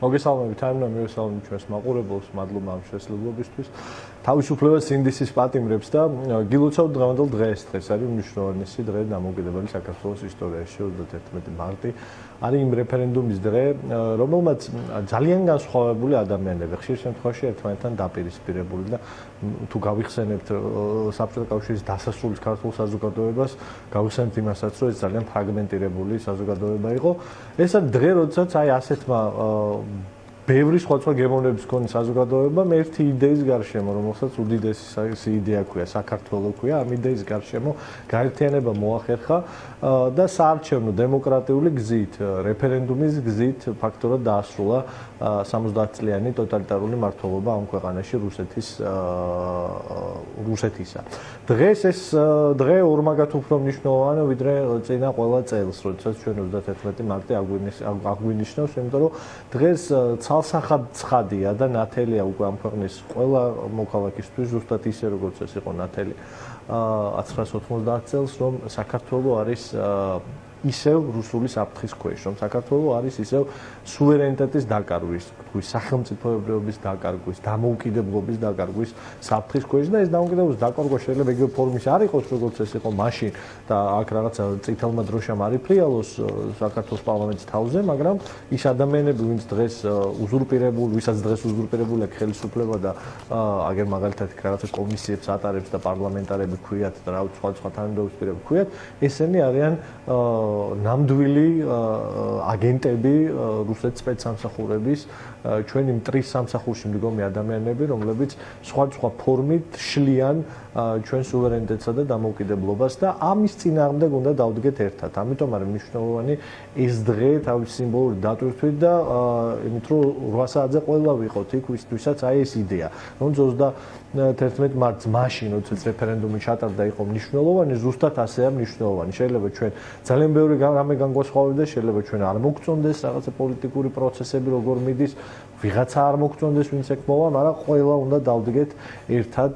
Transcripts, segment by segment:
მოგესალმებით, აიმნა, მივესალმებით ჩვენს მაყურებელს, მადლობა ამ შესაძლებლობისთვის. თავისუფლებას ინდისის პატიმრებს და გილოცავთ დღევანდელ დღეს. დღეს არის მნიშვნელოვანი დღე დამოუკიდებელი საქართველოს ისტორიაში 31 მარტი. არის იმ რეფერენდუმის დღე, რომელმაც ძალიან განსხვავებული ადამიანები ხშირ შემთხვევაში ერთმანეთთან დაპირისპირებული და თუ გავიხსენებთ საბჭოთა კავშირის დასასრულის ქართულ საზოგადოებას, გავიხსენებთ იმასაც, რომ ეს ძალიან ფრაგმენტირებული საზოგადოება იყო. ეს არის დღე, როდესაც აი ასეთმა ბევრი სხვადასხვა გემოვნების მქონე საზოგადოებამ ერთი იდეის გარშემო, რომელსაც უდიდესი იდეა ქვია, საქართველო ქვია, ამ იდეის გარშემო გაერთიანება მოახერხა და საარჩევნო დემოკრატიული გზით, რეფერენდუმის გზით ფაქტობრივად დაასრულა 70 წლიანი ტოტალიტარული მმართველობა ამ ქვეყანაში რუსეთისა. დღეს ეს დღე ორმაგად უფრო მნიშვნელოვანი ვიდრე წინა ყველა წელს, როდესაც ჩვენ 31 მარტი აგვინიშნავს, იმიტომ რომ დღეს ცალსახად ცხადია და ნათელია უკვე ამ ქვეყნის ყველა მოქალაქისთვის, ზუსტად ისე როგორც ეს იყო ნათელი 1990 წელს, რომ საქართველო არის ისევ რუსული საფრთხის ქვეშ, რომ საქართველო არის ისევ სუვერენიტეტის დაკარგვის, სახელმწიფოებრიობის დაკარგვის, დამოუკიდებლობის დაკარგვის საფრთხის ქვეშ და ეს დამოუკიდებლობის დაკარგვა შეიძლება იგივე ფორმის არ იყოს, როგორც ეს იყო მაშინ და აქ რაღაცა წითელმა დროშამ არ იფრიალოს საქართველოს პარლამენტის თავზე, მაგრამ ის ადამიანები, ვინც დღეს ვისაც დღეს უზურპირებული აქვს ხელისუფლება და აგერ მაგალითად რაღაცა კომისიებს ატარებს და პარლამენტარები ქვიათ და რაღაც სხვა თანამდებობის პირები ქვიათ, ესენი არიან ნამდვილი აგენტები რუსეთის სპეცსამსახურების ჩვენი მტრის სამსახურში მდგომი ადამიანები, რომლებიც სხვადასხვა ფორმით შლიან ჩვენ სუვერენიტეტსა და დამოუკიდებლობას და ამის წინააღმდეგ უნდა დავდგეთ ერთად. ამიტომ არის მნიშვნელოვანი ეს დღე თავის სიმბოლური დატვირთვით და იმით რომ 8 საათზე ყველა ვიყოთ იქ, ვისაც აი ეს იდეა. რომ 31 მარტს მაშინ, როდესაც რეფერენდუმი ჩატარდა, იყო მნიშვნელოვანი, ზუსტად ასეა მნიშვნელოვანი. შეიძლება ჩვენ ძალიან ბევრი რამე განგვასხვავებდეს, შეიძლება ჩვენ არ მოგწონდეს რაღაცა პოლიტიკური პროცესები როგორ მიდის, ვიღაცა არ მოგწონდეს, ვინც ეგ მოვა, მაგრამ ყველა უნდა დავდგეთ ერთად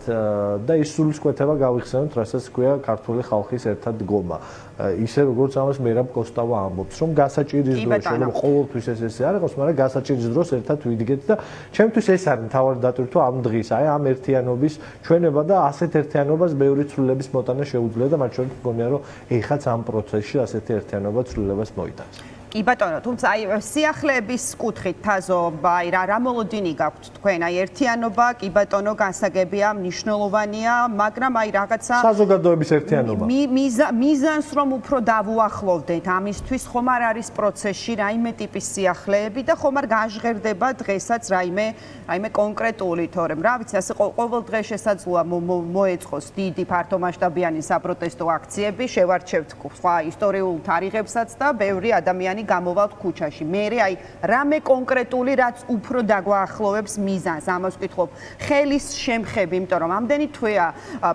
და ის სულისკვეთება გავიხსენოთ, რასაც ქვია ქართული ხალხის ერთად დგომა. ისე როგორც ამას მერაბ კოსტავა ამბობს, რომ გასაჭირის დროს შეიძლება ყოველთვის ესე არ იყოს, მაგრამ გასაჭირის დროს ერთად ვიდგეთ და ჩემთვის ეს არის მთავარი დატვირთვა ამ დღის, აი ამ ერთიანობის ჩვენება და ასეთ ერთიანობას ბევრი ცვლილების მოტანა შეუძლია და მათ შორის მგონია, რომ ეხაც ამ პროცესში ასეთი ერთიანობა ცვლილებას მოიტანს. კი ბატონო, თუმცა აი სიახლეების კუთხით თაზო, აი რა მოლოდინი გაქვთ თქვენ, აი ერთიანობა, კი ბატონო, განსაგებია, მნიშვნელოვანია, მაგრამ აი რაღაცა საზოგადოების ერთიანობა. მიზანს რომ უფრო დავუახლოვდეთ, ამისთვის ხომ არ არის პროცესში რაიმე ტიპის სიახლეები და ხომ არ გაჟღერდება დღესაც რაიმე კონკრეტული, თორემ რა ვიცი, ასე ყოველ დღე შესაძლოა მოეწყოს დიდი ფართომასშტაბიანი საპროტესტო აქციები, შევარჩევთ სხვა ისტორიულ თარიღებსაც და ბევრი ადამიანი გამოვალთ ქუჩაში. მე აი რამე კონკრეტული რაც უფრო დაგვაახლოვებს მიზანს, ამას ვკითხობ. ხელის შემხები, იმიტომ რომ ამდენი თვეა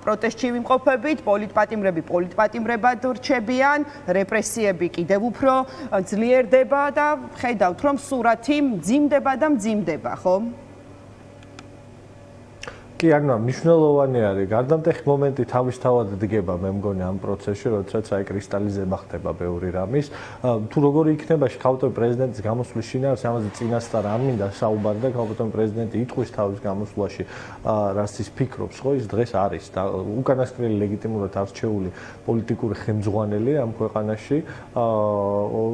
პროტესტში ვიმყოფებით, პოლიტპატიმრებად რჩებიან, რეპრესიები კიდევ უფრო ძლიერდება და ხედავთ რომ სურათი მძიმდება და მძიმდება, ხო? კი, აგნა, მნიშვნელოვანი არის. გარდამტეხი მომენტი თავისთავად დგება, მე მგონი ამ პროცესში, როდესაც აი კრისტალიზება ხდება ბევრი რამის. თუ როგორი იქნება ქალბატონ პრეზიდენტის გამოსვლის შინაარსი, ამაზე წინასწარ არ მინდა საუბარი და ქალბატონ პრეზიდენტი იტყვის თავის გამოსვლაში, რაც ის ფიქრობს, ხო, ის დღეს არის და უკანასკნელი ლეგიტიმურად არჩეული პოლიტიკური ხელმძღვანელი ამ ქვეყანაში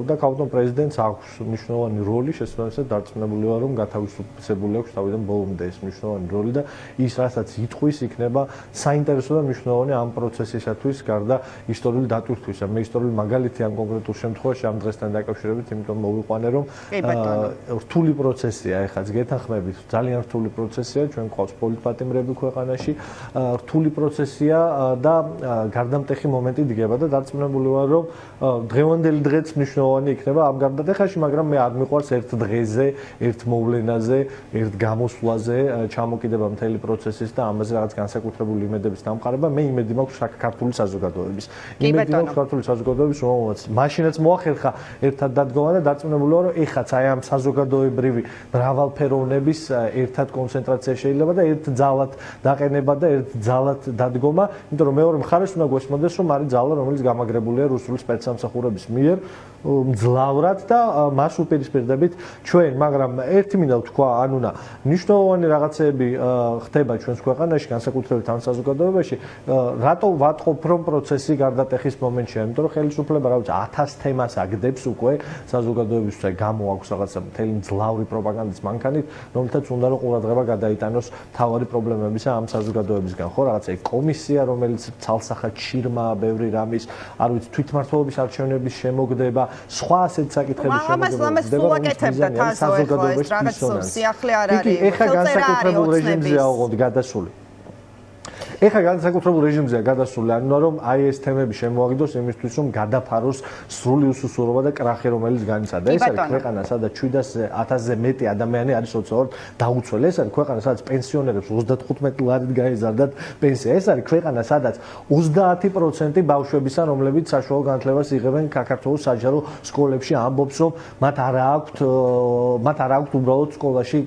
და ქალბატონ პრეზიდენტს აქვს მნიშვნელოვანი როლი, შესაბამისად დარწმუნებული ვარ, რომ გათავისუფლებული აქვს თავიდან ბოლომდე ეს მნიშვნელოვანი როლი და ის რასაც იტყვის იქნება საინტერესო და მნიშვნელოვანი ამ პროცესისათვის გარდა ისტორიული დატვირთვისა. მე ისტორიული მაგალითი ამ კონკრეტულ შემთხვევაში ამ დღესთან დაკავშირებით, იმიტომ მოვიყვანე, რომ რთული პროცესია, ეხაც გეთანხმებით, ძალიან რთული პროცესია, ჩვენ გვყავს პოლიტპატიმრები ქვეყანაში, რთული პროცესია და გარდამტეხი მომენტი დგება და დარწმუნებული ვარ, რომ დღევანდელი დღეც მნიშვნელოვანი იქნება ამ გარდატეხაში, მაგრამ მე არ მიყვარს ერთ დღეზე, ერთ მოვლენაზე, ერთ გამოსვლაზე ჩამოკიდება მთელი პროცესი პროცესის და ამაზე რაღაც განსაკუთრებული იმედების დამყარება, მე იმედი მაქვს ქართული საზოგადოების. იმედი მაქვს ქართული საზოგადოების, რომელსაც მაშინაც მოახერხა ერთად დადგომა და დარწმუნებული ვარ, რომ ეხაც აი ამ საზოგადოებრივი მრავალფეროვნების ერთად კონცენტრაცია შეიძლება და ერთ ძალად დაყენება და ერთ ძალად დადგომა, იმიტომ რომ მეორე მხარეს უნდა გვესმოდეს, რომ არის ძალა, რომელიც გამაგრებულია რუსული სპეცსამსახურების მიერ მძლავრად და მას უპირისპირდებით ჩვენ, მაგრამ ერთი მინდა ვთქვა, ანუნა მნიშვნელოვანი რაღაცები ხდება ჩვენს ქვეყანაში, განსაკუთრებით ამ საზოგადოებაში, რატო ვატყობ, რომ პროცესი გარდატეხის მომენტშია, იმიტომ რომ ხელისუფლება რა ვიცი 1000 თემას აგდებს უკვე საზოგადოებისთვის, გამოაქვს რაღაცა მთელი მძლავრი პროპაგანდის მანქანით, რომელთაც უნდა რომ ყურადღება გადაიტანოს თავარი პრობლემებისა ამ საზოგადოებისგან, ხო, რაღაცა კომისია, რომელიც ცალსახად შირმაა ბევრი რამის, არ ვიცი, თვითმმართველობის არჩევნების შემოგდება, სხვა ასეთ საკითხების შემოგდება, საზოგადოების სიახლე არ არის, ეხა განსაკუთრებულ რეჟიმზეა ოღონდ გადასული. ეხა განსაკუთრებულ რეჟიმზეა გადასული, ანუ რომ აი ეს თემები შემოაგდოს იმისთვის, რომ გადაფაროს სრული უსუსურობა და კრახი, რომელიც განიცადა. ეს არის ქვეყანა, სადაც 700-1000-ზე მეტი ადამიანი არის სოციალურად დაუცველი. ეს არის ქვეყანა, სადაც პენსიონერებს 35 ლარით გაეზარდათ პენსია. ეს არის ქვეყანა, სადაც 30% ბავშვებისა, რომლებიც საშუალო განათლებას იღებენ საქართველოს საჯარო სკოლებში, ამბობს, რომ მათ არ აქვთ უბრალოდ სკოლაში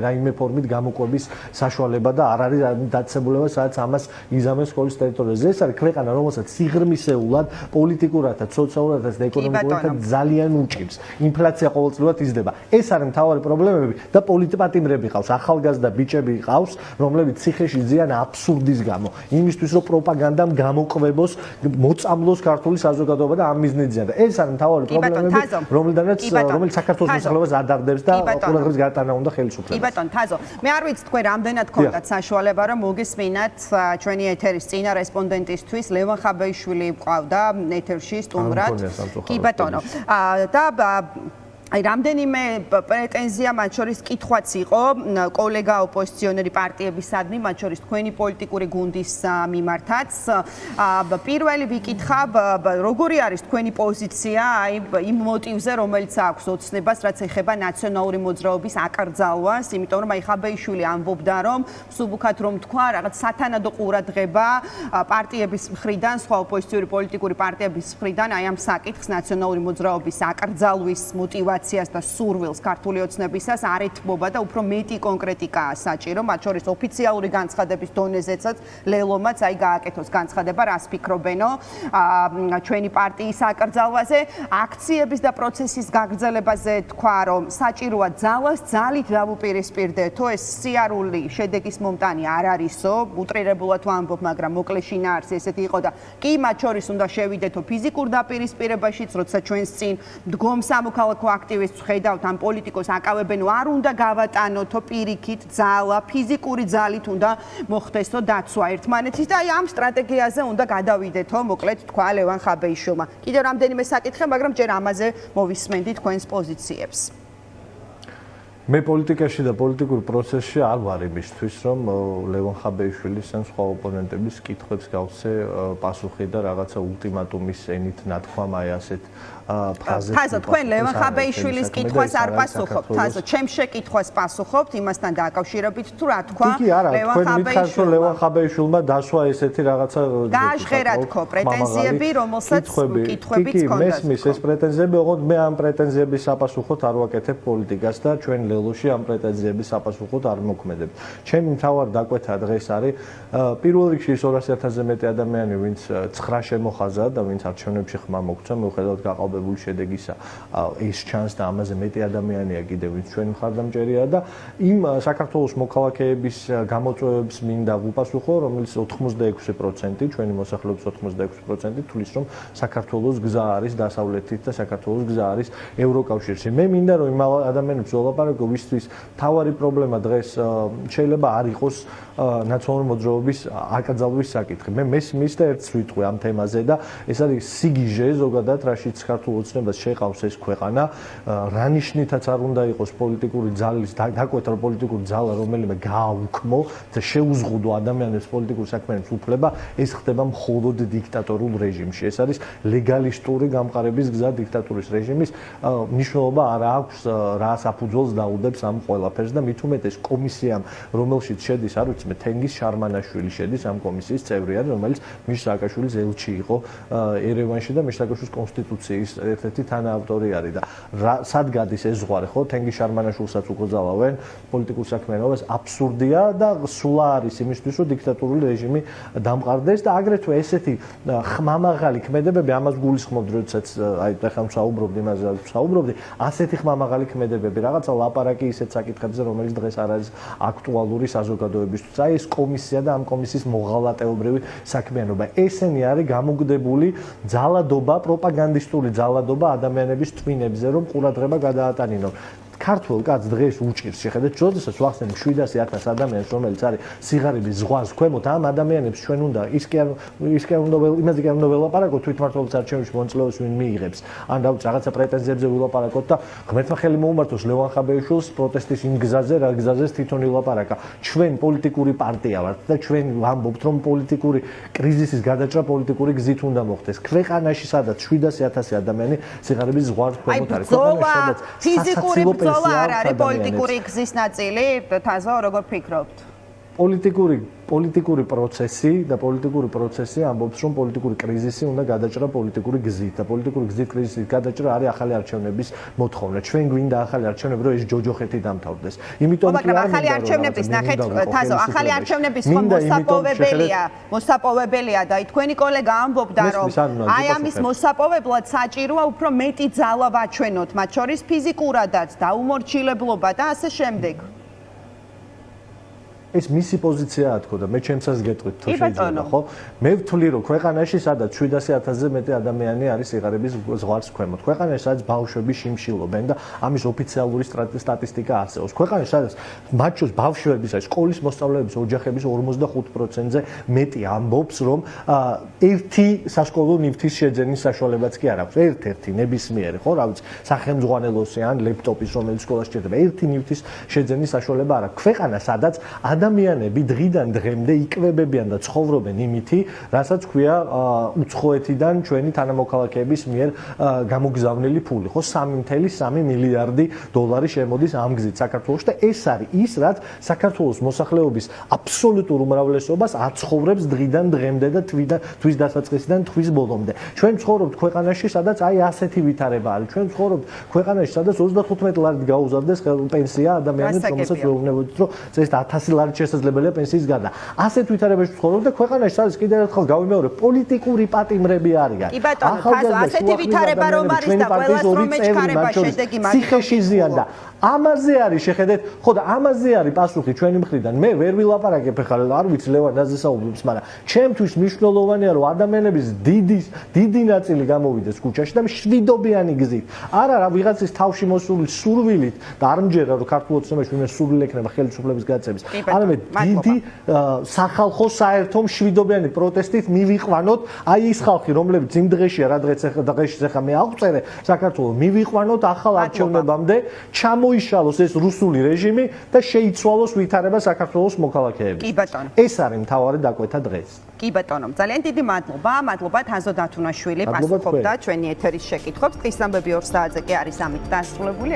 რაიმე ფორმით გამოყვების საშუალება და არ არის დაწესებულება, სადაც ამას იზამენ სკოლის ტერიტორიაზე. ეს არის ქვეყანა, რომელსაც სიღრმისეულად, პოლიტიკურად, სოციალურად და ეკონომიკურად ძალიან უჭირს. ინფლაცია ყოველწლიურად იზრდება. ეს არის მთავარი პრობლემები და პოლიტპატიმრები ყავს, ახალგაზრდა ბიჭები ყავს, რომლებიც ციხეში ძიან აბსურდის გამო. იმისთვის, რომ პროპაგანდამ გამოყვებოს, მოწამლოს ქართული საზოგადოება და ამ მიზნით ძიან. ეს არის მთავარი პრობლემები, რომელიც საქართველოს მოსახლეობას ადარდებს და ყურადღების გატანა უნდა ხელისუფლებას. კი ბატონ თაზო, მე არ ვიცი თქვენ რამდენად გქონდათ საშუალება, რომ მოგესმინათ ჩვენი ეთერის წინა რესპონდენტისთვის ლევან ხაბეიშვილი ყავდა ეთერში სტუმრად. კი ბატონო. და აი რამდენიმე პრეტენზია მათ შორის კითხვაც იყო კოლეგა ოპოზიციონერი პარტიებისადმი, მათ შორის თქვენი პოლიტიკური გუნდის მიმართაც. პირველი ვიკითხავ, როგორი არის თქვენი პოზიცია აი იმ მოტივზე, რომელიც აქვს ოცნებას, რაც ეხება ნაციონალური მოძრაობის აკრძალვას, იმიტომ რომ აი ხაბეიშვილი ამბობდა, რომ მსუბუქად რომ თქვა, რაღაც სათანადო ყურადღება პარტიების მხრიდან, სხვა ოპოზიციური პოლიტიკური პარტიების მხრიდან აი ამ საკითხს ნაციონალური მოძრაობის აკრძალვის მოტივაციას და სურვილს ქართული ოცნებისას არ ეთმობა და უფრო მეტი კონკრეტიკაა საჭირო, მათ შორის ოფიციალური განცხადების დონეზეცაც ლელომაც აი გააკეთოს განცხადება, რას ფიქრობენო ჩვენი პარტიის აკრძალვაზე, აქციების და პროცესის გაგრძელებაზე თქვა, რომ საჭიროა ძალას ძალით დავუპირისპირდეთო, ეს სიარული შედეგის მომტანი არ არისო, უტრირებულად ვამბობ, მაგრამ მოკლე შინაარსი ესეთი იყო და კი მათ შორის უნდა შევიდეთო ფიზიკურ დაპირისპირებაშიც, როცა ჩვენს წინ დგომ სამოქალაქო აქტივისტს ხედავთ ამ პოლიტიკოს აკავებენ, არ უნდა გავატანოთო პირიქით ძალა, ფიზიკური ძალით უნდა მოხდესო დაცვა ერთმანეთის და აი ამ სტრატეგიაზე უნდა გადავიდეთო, მოკლედ თქვა ლევან ხაბეიშვილმა. კიდევ რამდენიმე საკითხი, მაგრამ ჯერ ამაზე მოვისმენდი თქვენს პოზიციებს. მე პოლიტიკაში და პოლიტიკურ პროცესში არ ვარ იმისთვის, რომ ლევან ხაბეიშვილის ან სხვა ოპონენტების კითხვებს გავცე პასუხი და რაღაცა ულტიმატუმის ენით ნათქვამ აი ასეთ ფრაზებს. თაზო, თქვენ ლევან ხაბეიშვილის კითხვას არ პასუხობთ. თაზო, ჩემს შეკითხვას პასუხობთ იმასთან დაკავშირებით თუ რა თქვა ლევან ხაბეიშვილმა. ლევან ხაბეიშვილმა დასვა ესეთი რაღაცა გააჟღერა თქო პრეტენზიები, რომელსაც კითხვებიც ჰქონდა. მესმის ეს პრეტენზიები, ოღონდ მე ამ პრეტენზიების საპასუხოდ არ ვაკეთებ პოლიტიკას და ჩვენ ლელოში ამ პრეტენზიების საპასუხოდ არ მოქმედებ. ჩემი მთავარი დაკვეთა დღეს არის პირველ რიგში ის 200,000-ზე მეტი ადამიანი, ვინც 9 შემოხაზა და ვინც არჩევნებში ხმა მოგცა, მიუხედავად გაყალბებული შედეგისა, ეს ჩანს და ამაზე მეტი ადამიანია კიდევ, ვინც ჩვენი მხარდამჭერია და იმ საქართველოს მოქალაქეების გამოწვევებს მინდა ვუპასუხო, რომელიც 86% ჩვენი მოსახლეობის 86% თulis, რომ საქართველოს გზა არის დასავლეთით და საქართველოს გზა არის ევროკავშირში. მე მინდა რომ იმ ადამიანებს ველაპარაკო, ვისთვის თავარი პრობლემა დღეს შეიძლება არ იყოს ნაციონალური მოძრაობის აკრძალვის საკითხი. მე მესმის და ერთს ვიტყვი ამ თემაზე და ეს არის სიგიჟე ზოგადად, რაშიც ქართულ ოცნებას შეყავს ეს ქვეყანა. რა ნიშნითაც არ უნდა იყოს პოლიტიკური ძალის დაკვეთა, რომ პოლიტიკური ძალა რომელიმე გააუქმო და შეუზღუდო ადამიანებს პოლიტიკურ საქმეებს უფლება, ეს ხდება მხოლოდ დიქტატორულ რეჟიმში. ეს არის ლეგალისტური გამყარების გზა დიქტატურის რეჟიმის. მნიშვნელობა არ აქვს რა საფუძველს დაუდო ვარაუდებს ამ ყველაფერს და მით უმეტეს კომისიამ, რომელშიც შედის, არ ვიცი მე, თენგიზ შარმანაშვილი შედის ამ კომისიის წევრი არის, რომელიც მიშ სააკაშვილის ელჩი იყო ერევანში და მიშ სააკაშვილის კონსტიტუციის ერთ-ერთი თანაავტორი არის და სად გადის ეს ზღვარი, ხო? თენგიზ შარმანაშვილსაც უკრძალავენ პოლიტიკურ საქმიანობას, აბსურდია და სულა არის იმისთვის, რომ დიქტატურული რეჟიმი დამყარდეს და აგრეთვე ესეთი ხმამაღალი ქმედებები ამას გულისხმობდი, როდესაც აი ახლა ვსაუბრობდი იმაზე, ვსაუბრობდი, ასეთი ხმამაღალი ქმედებები, რაღაცა ლაპარაკი ისეთ საკითხებზე, რომელიც დღეს არ არის აქტუალური საზოგადოებისთვის. აი ეს კომისია და ამ კომისიის მოღალატეობრივი საქმიანობა. ესენი არის გამოგდებული ძალადობა, პროპაგანდისტული ძალადობა ადამიანების ტვინებზე, რომ ყურადღება გადაატანინონ. ქართულ კაცს დღეს უჭირს, შეხედეთ, როდესაც ვახსენებ 700,000 ადამიანს, რომელიც არის სიღარიბის ზღვას ქვემოთ, ამ ადამიანებს ჩვენ უნდა იმაზე კი არ უნდა ველაპარაკოთ თვითმმართველობის არჩევნებში მონაწილეობას ვინ მიიღებს. ან დავუც რაღაცა პრეტენზიებზე ვილაპარაკოთ და ღმერთმა ხელი მოუმართოს ლევან ხაბეიშვილს პროტესტის იმ გზაზე, რა გზაზეც თვითონ ილაპარაკა. ჩვენ პოლიტიკური პარტია ვართ და ჩვენ ვამბობთ, რომ პოლიტიკური კრიზისის გადაჭრა პოლიტიკური გზით უნდა მოხდეს. ქვეყანაში სადაც 700,000 ადამიანი სიღარიბის ზღვას ქვემოთ არის. ქვეყანაში სადაც ფიზიკური ბრძოლა არ არის პოლიტიკური გზის ნაწილი? თაზო, როგორ ფიქრობთ? პოლიტიკური პროცესი და პოლიტიკური პროცესი ამბობს, რომ პოლიტიკური კრიზისი უნდა გადაჭრა პოლიტიკური გზით და პოლიტიკური გზით კრიზისის გადაჭრა არის ახალი არჩევნების მოთხოვნა. ჩვენ გვინდა ახალი არჩევნები, რომ ეს ჯოჯოხეთი დამთავრდეს. იმიტომ მაგრამ ახალი არჩევნების ნახეთ, თაზო, ახალი არჩევნების ხომ მოსაპოვებელია და თქვენი კოლეგა ამბობდა, რომ აი ამის მოსაპოვებლად საჭიროა უფრო მეტი ძალა ვაჩვენოთ, მათ შორის ფიზიკურადაც, დაუმორჩილებლობა და ასე შემდეგ. ეს მისი პოზიციაა თქო და მე ჩემსაც გეტყვით თუ შეიძლება ხო? მე ვთვლი რომ ქვეყანაში სადაც 700,000-ზე მეტი ადამიანი არის სიღარიბის ზღვას ქვემოთ. ქვეყანაში სადაც ბავშვები შიმშილობენ და ამის ოფიციალური სტატისტიკა არსებობს. ქვეყანაში სადაც მათ შორის ბავშვების აი სკოლის მოსწავლეების ოჯახების 45%-ზე მეტი ამბობს რომ ერთი საშკოლო ნივთის შეძენის საშუალებაც კი არ აქვს. ერთ-ერთი ნებისმიერი ხო, რა ვიცი, სახელმძღვანელოსი ან ლეპტოპის რომელიც სკოლაში ჭირდება, ერთი ნივთის შეძენის საშუალება არ აქვს. ქვეყანა სადაც ადამიანები დღიდან დღემდე იკვებებიან და ცხოვრობენ იმითი, რასაც ქვია უცხოეთიდან ჩვენი თანამოქალაქეების მიერ გამოგზავნილი ფული, ხო 3.3 მილიარდი დოლარი შემოდის ამ გზით საქართველოში და ეს არის ის, რაც საქართველოს მოსახლეობის აბსოლუტურ უმრავლესობას აცხოვრებს დღიდან დღემდე და თვის დასაწყისიდან თვის ბოლომდე. ჩვენ ვცხოვრობთ ქვეყანაში, სადაც აი ასეთი ვითარება არის. ჩვენ ვცხოვრობთ ქვეყანაში, სადაც 35 ლარით გაუზარდეს პენსია ადამიანებს, რომელსაც ვეუბნებოდით, რომ წესით 1000 ლარი შესაძლებელია პენსიის გარდა. ასეთ ვითარებაში ვცხოვრობთ და ქვეყანაში სადაც კიდევ ერთხელ გავიმეორებ, პოლიტიკური პატიმრები არიან. კი ბატონო, თაზო, ასეთი ვითარება რომ არის და ყველას რომ ეჩქარება შედეგი მაგ ციხეში ზიანდა. ამაზე არის შეხედეთ, ხო და ამაზე არის პასუხი ჩვენი მხრიდან. მე ვერ ვილაპარაკებ ახლა, არ ვიცი ლევან რაზე საუბრობს, მაგრამ ჩემთვის მნიშვნელოვანია რომ ადამიანების დიდი ნაწილი გამოვიდეს ქუჩაში და მშვიდობიანი გზით. არა რა ვიღაცის თავში მოსული სურვილით და არ მჯერა რომ ქართულ ოცნებაში ვინმე სურვილი ექნება ხელისუფლების გაწევის. არამედ დიდი სახალხო საერთო მშვიდობიანი პროტესტით მივიყვანოთ აი ის ხალხი, რომლებიც იმ დღეშია, რა დღეში ახლა მე აღწერე საქართველოს, მივიყვანოთ ახალ არჩევნებამდე, ჩამოიშალოს ეს რუსული რეჟიმი და შეიცვალოს ვითარება საქართველოს მოქალაქეების. კი ბატონო. ეს არის მთავარი დაკვეთა დღეს. კი ბატონო, ძალიან დიდი მადლობა. მადლობა თაზო დათუნაშვილი პასუხობდა ჩვენი ეთერის შეკითხვებს. დღის ამბები 2 საათზე კი არის ამით დასრულებული.